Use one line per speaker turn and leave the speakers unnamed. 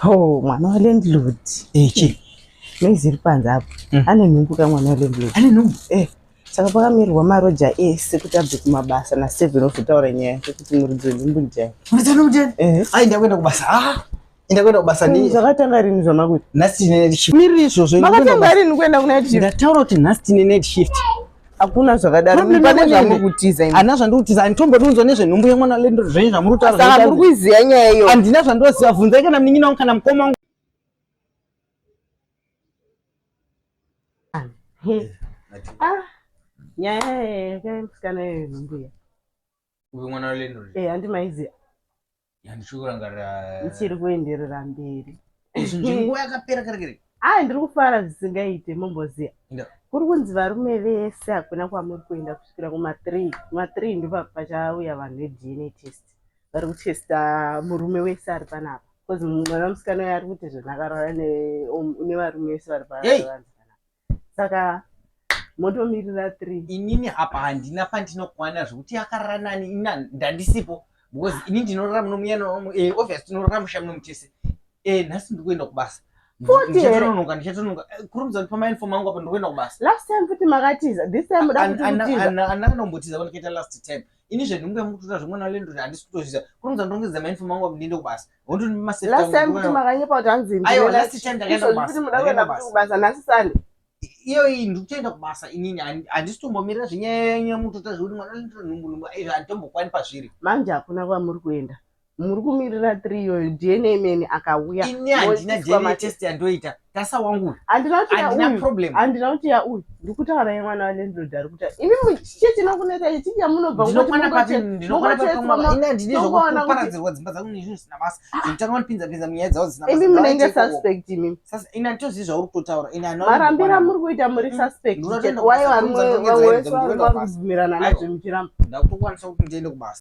Oh, mwana wa landlord.
Echi.
Meziri panza hapo. Ane nhumbu ka mwana wa landlord.
Ane nhumbu?
Saka pakamirwa maroja ese kuti abve kumabasa na 7 ofutaura nyaya kuti muridzi nhumbu njani.
Muridzi nhumbu njani? Ai ndakwenda kubasa. Ndakwenda kubasa ni.
Zvakatanga rini zvamakuti?
Nhasi night shift. Miri izvozvo.
Makatanga rini kuenda ku night shift?
Ndataura kuti nhasi night shift.
Hakuna zvakadaro. Pane zvamukutiza imi.
Ana zvandikutiza anitombodunzwa nezvenhumbu yemwana wa landlord zvenyu zvamurutaura.
Saka muri kuiziya nyaya iyo.
Andina zvandoziva, bvunzai kana munin'ina wangu kana mukoma wangu.
Nyaya yakamusikana yenhumbu ya.
Uyu mwana wa landlord.
Handimaiziya.
Yandichukurangara.
Ichiri kuenderera mberi.
Nguva yakapera karekere.
Ndiri kufara zvisingaite momboziya. Kuri kunzi varume vese hakuna kwamuri kuenda kusvikira kuma3. Kuma3 ndipo pachauya vanhu veDNA test. Vari kutesta murume wese ari panapa. Because mwana musikana uyu ari kuti zvakarara nevarume vese vari panapa. Saka motomirira 3.
Inini apa handina pandinokwana zvokuti yakarara nani ndandisipo. Because ini ndinorara munomuyana obviously tinorara musha munomutese. Nhasi ndikuenda kubasa. Ndichatononoka kurumudza kuti pamainfomu angu apa ndikuenda kubasa.
Last time futi makatiza. This time
andakanombotiza panakaita last time. Ini zvenhumbu yamukutora zvemwana wa landlord handisi kutozviziva. Kurumudza ndongedza mainfomu angu apa ndiende kubasa.
Last time futi makanyepa kuti hanzi
aiwa last time ndakaenda kubasa.
Muda kuenda kubasa nhasi Sunday.
Iyo iyi ndikutoenda kubasa inini handisi tombomirira zvenyaya mutota zvekuti mwana wa landlord nhumbu handitombokwani pazviri.
Manje hakuna kwamuri kuenda. Muri kumirira 3 iyo DNA men akauya.
Ini handina DNA test yandoita. Tasa wangu. Handina problem.
Handina kuti ya uyu. Ndikutaura yemwana wa landlord ari kuti imi chete nokuneta chiti munobva
ndinokwana pati ina ndine zvokuparadzirwa dzimba dzangu nezvinhu zvisina basa. Ndinotanga kunopinza munyaya dzavo dzisina basa.
Imi munenge suspect imi.
Sasa ina nditoziva zvauri kutotaura.
Marambira muri kuita muri suspect. Wai vamwe vamwe vari kubvumirana nazvo muchiramba.
Ndakutokwanisa kuti ndiende kubasa.